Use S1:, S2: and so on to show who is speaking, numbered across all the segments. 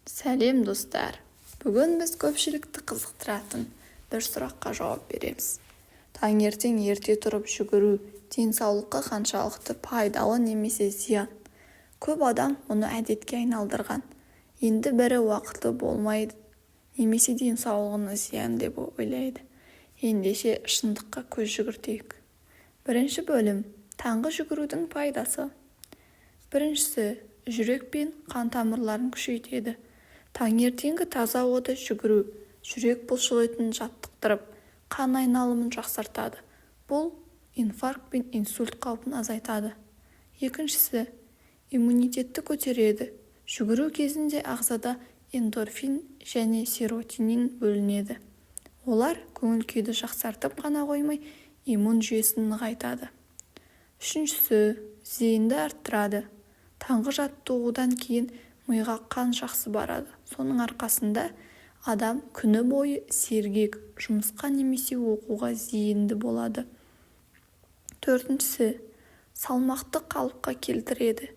S1: Сәлем достар. Бүгін біз көпшілікті қызықтыратын бір сұраққа жауап береміз. Таңертең ерте тұрып жүгіру денсаулыққа қаншалықты пайдалы немесе зиян? Көп адам оны әдетке айналдырған. Енді бірі уақыты болмайды, немесе денсаулығына зиян деп ойлайды. Ендеше шындыққа көз жүгіртейік. Бірінші бөлім: таңғы жүгірудің пайдасы. Біріншісі, жүрек пен қан тамырларын күшейтеді. Таңертеңгі таза ауада жүгіру жүрек бұлшықетін жаттықтырып, қан айналымын жақсартады. Бұл инфаркт пен инсульт қаупін азайтады. Екіншісі, иммунитетті көтереді. Жүгіру кезінде ағзада эндорфин және серотонин бөлінеді. Олар көңіл-күйді жақсартып қана қоймай, иммун жүйесін нығайтады. Үшіншісі, зейінді арттырады. Таңғы жаттығудан кейін миға қан жақсы барады. Соның арқасында адам күні бойы сергек, жұмысқа немесе оқуға зейінді болады. Төртіншісі, салмақты қалыпқа келтіреді.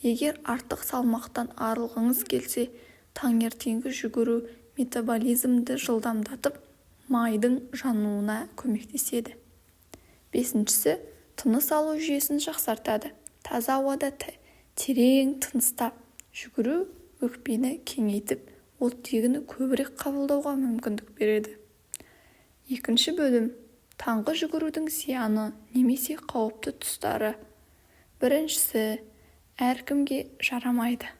S1: Егер артық салмақтан арылғыңыз келсе, таңертеңгі жүгіру метаболизмді жылдамдатып, майдың жануына көмектеседі. Бесіншісі, тыныс алу жүйесін жақсартады. Таза ауада терең тыныстап жүгіру өкпені кеңейтіп, оттегіні көбірек қабылдауға мүмкіндік береді. Екінші бөлім: таңғы жүгірудің зияны немесе қауіпті тұстары. Біріншісі, әркімге жарамайды.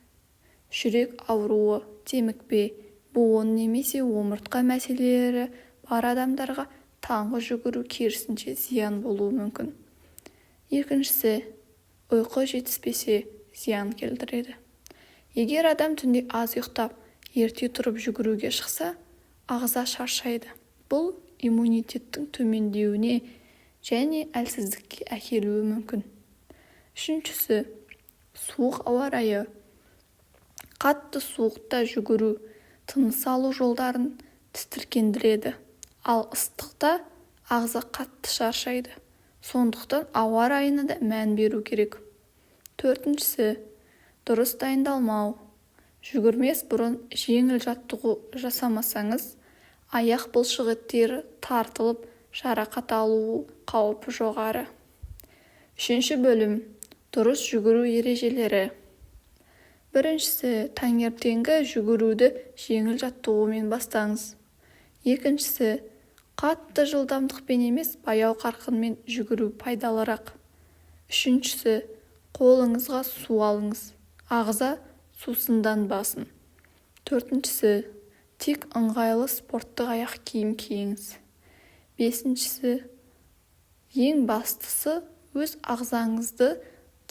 S1: Жүрек ауруы, демікпе, буын немесе омыртқа мәселелері бар адамдарға таңғы жүгіру керісінше зиян болуы мүмкін. Екіншісі, ұйқы жетіспесе зиян келтіреді. Егер адам түнде аз ұйықтап, ерте тұрып жүгіруге шықса, ағза шаршайды. Бұл иммунитеттің төмендеуіне және әлсіздікке әкелуі мүмкін. Үшіншісі, суық ауа райы. Қатты суықта жүгіру тыныс алу жолдарын тітіркендіреді, ал ыстықта ағза қатты шаршайды. Сондықтан ауа райына да мән беру керек. Төртіншісі, дұрыс дайындалмау. Жүгірмес бұрын жеңіл жаттығу жасамасаңыз, аяқ бұлшықеттері тартылып, жарақат алу қаупі жоғары. Үшінші бөлім: дұрыс жүгіру ережелері. Біріншісі, таңертеңгі жүгіруді жеңіл жаттығумен бастаңыз. Екіншісі, қатты жылдамдықпен емес, баяу қарқынмен жүгіру пайдалырақ. Үшіншісі, қолыңызға су алыңыз. Ағза сусынданбасын. Төртіншісі, тек ыңғайлы спорттық аяқ киім киіңіз. Бесіншісі, ең бастысы өз ағзаңызды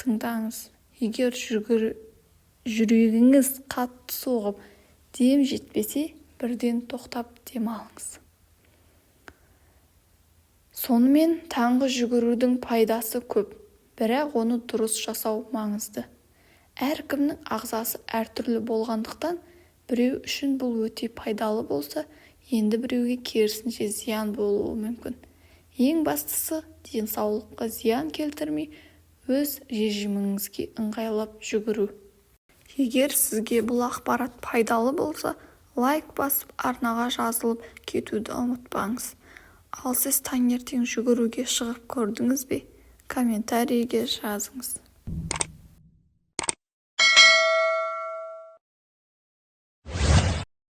S1: тыңдаңыз. Егер жүрегіңіз қатты соғып, дем жетпесе, бірден тоқтап дем алыңыз. Сонымен таңғы жүгірудің пайдасы көп, бірақ оны дұрыс жасау маңызды. Әркімнің ағзасы әртүрлі болғандықтан, біреу үшін бұл өте пайдалы болса, енді біреуге керісінше зиян болуы мүмкін. Ең бастысы, денсаулыққа зиян келтірмей, өз режиміңізге ыңғайлап жүгіру. Егер сізге бұл ақпарат пайдалы болса, лайк басып, арнаға жазылып кетуді ұмытпаңыз. Ал сіз таңертең жүгіруге шығып көрдіңіз бе? Комментарийге жазыңыз.